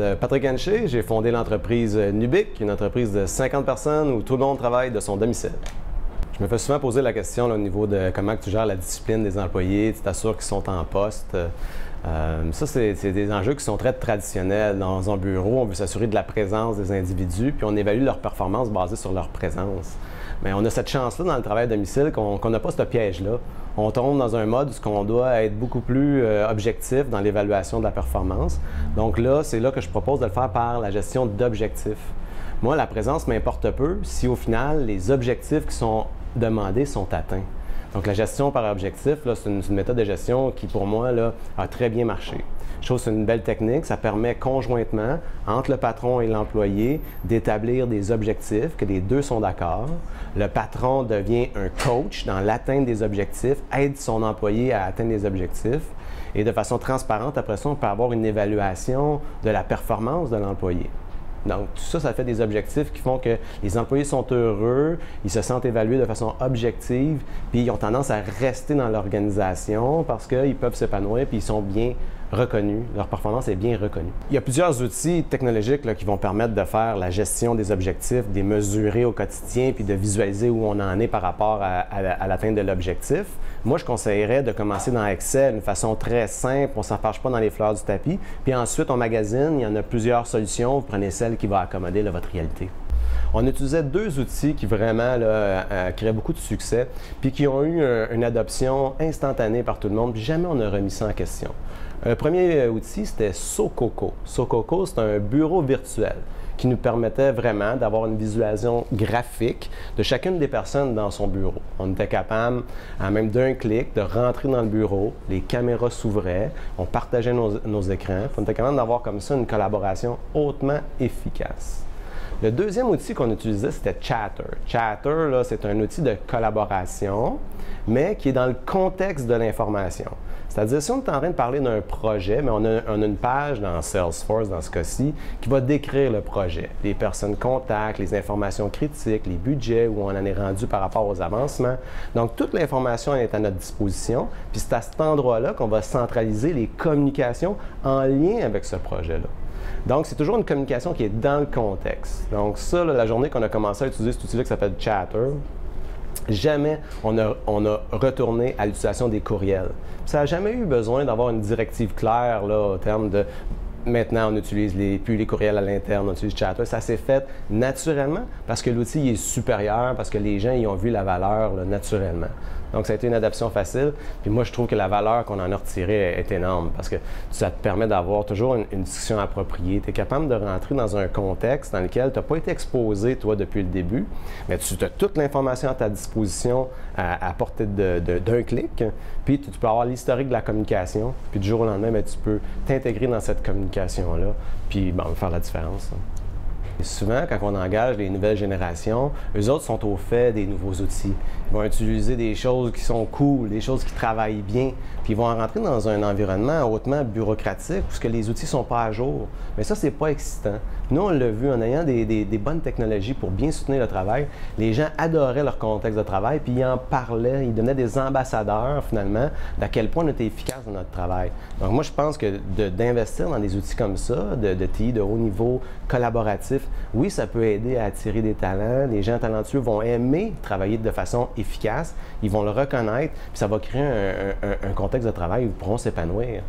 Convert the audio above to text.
m'appelle Patrick Hanché, j'ai fondé l'entreprise Nubic, une entreprise de 50 personnes où tout le monde travaille de son domicile. Je me fais souvent poser la question là, au niveau de comment tu gères la discipline des employés, tu t'assures qu'ils sont en poste. Ça, c'est des enjeux qui sont très traditionnels. Dans un bureau, on veut s'assurer de la présence des individus, puis on évalue leur performance basée sur leur présence. Mais on a cette chance-là dans le travail à domicile qu'on n'a pas ce piège-là. On tombe dans un mode où on doit être beaucoup plus objectif dans l'évaluation de la performance. Donc là, c'est là que je propose de le faire par la gestion d'objectifs. Moi, la présence m'importe peu si au final, les objectifs qui sont demandés sont atteints. Donc la gestion par objectif, c'est une méthode de gestion qui, pour moi, là, a très bien marché. Je trouve que c'est une belle technique. Ça permet conjointement, entre le patron et l'employé, d'établir des objectifs, que les deux sont d'accord. Le patron devient un coach dans l'atteinte des objectifs, aide son employé à atteindre les objectifs. Et de façon transparente, après ça, on peut avoir une évaluation de la performance de l'employé. Donc, tout ça, ça fait des objectifs qui font que les employés sont heureux, ils se sentent évalués de façon objective, puis ils ont tendance à rester dans l'organisation parce qu'ils peuvent s'épanouir, puis ils sont bien reconnus, leur performance est bien reconnue. Il y a plusieurs outils technologiques là, qui vont permettre de faire la gestion des objectifs, de les mesurer au quotidien, puis de visualiser où on en est par rapport à l'atteinte de l'objectif. Moi, je conseillerais de commencer dans Excel d'une façon très simple, on ne s'enfarge pas dans les fleurs du tapis, puis ensuite on magasine, il y en a plusieurs solutions, vous prenez celle qui va accommoder là, votre réalité. On utilisait deux outils qui vraiment créaient beaucoup de succès, puis qui ont eu une adoption instantanée par tout le monde, puis jamais on n'a remis ça en question. Un premier outil, c'était Sococo. Sococo, c'est un bureau virtuel qui nous permettait vraiment d'avoir une visualisation graphique de chacune des personnes dans son bureau. On était capable, à même d'un clic, de rentrer dans le bureau, les caméras s'ouvraient, on partageait nos écrans, on était capable d'avoir comme ça une collaboration hautement efficace. Le deuxième outil qu'on utilisait, c'était Chatter. Chatter, c'est un outil de collaboration, mais qui est dans le contexte de l'information. C'est-à-dire, si on est en train de parler d'un projet, mais on a une page dans Salesforce, dans ce cas-ci, qui va décrire le projet. Les personnes contacts, les informations critiques, les budgets, où on en est rendu par rapport aux avancements. Donc, toute l'information est à notre disposition. Puis c'est à cet endroit-là qu'on va centraliser les communications en lien avec ce projet-là. Donc, c'est toujours une communication qui est dans le contexte. Donc, ça, là, la journée qu'on a commencé à utiliser cet outil-là qui s'appelle Chatter, jamais on a retourné à l'utilisation des courriels. Ça n'a jamais eu besoin d'avoir une directive claire là, au terme de maintenant on n'utilise plus les courriels à l'interne, on utilise Chatter. Ça s'est fait naturellement parce que l'outil est supérieur, parce que les gens y ont vu la valeur là, naturellement. Donc, ça a été une adaptation facile. Puis moi, je trouve que la valeur qu'on en a retirée est énorme parce que ça te permet d'avoir toujours une discussion appropriée. Tu es capable de rentrer dans un contexte dans lequel tu n'as pas été exposé, toi, depuis le début, mais tu as toute l'information à ta disposition à portée d'un clic. Puis, tu peux avoir l'historique de la communication. Puis, du jour au lendemain, bien, tu peux t'intégrer dans cette communication-là. Puis, bon, faire la différence. Et souvent, quand on engage les nouvelles générations, eux autres sont au fait des nouveaux outils. Ils vont utiliser des choses qui sont cool, des choses qui travaillent bien, puis ils vont rentrer dans un environnement hautement bureaucratique où les outils ne sont pas à jour. Mais ça, c'est pas excitant. Nous, on l'a vu en ayant des bonnes technologies pour bien soutenir le travail. Les gens adoraient leur contexte de travail, puis ils en parlaient, ils devenaient des ambassadeurs, finalement, d'à quel point on était efficace dans notre travail. Donc moi, je pense que d'investir dans des outils comme ça, de TI de haut niveau, collaboratif, oui, ça peut aider à attirer des talents. Les gens talentueux vont aimer travailler de façon efficace, ils vont le reconnaître, puis ça va créer un contexte de travail où ils pourront s'épanouir.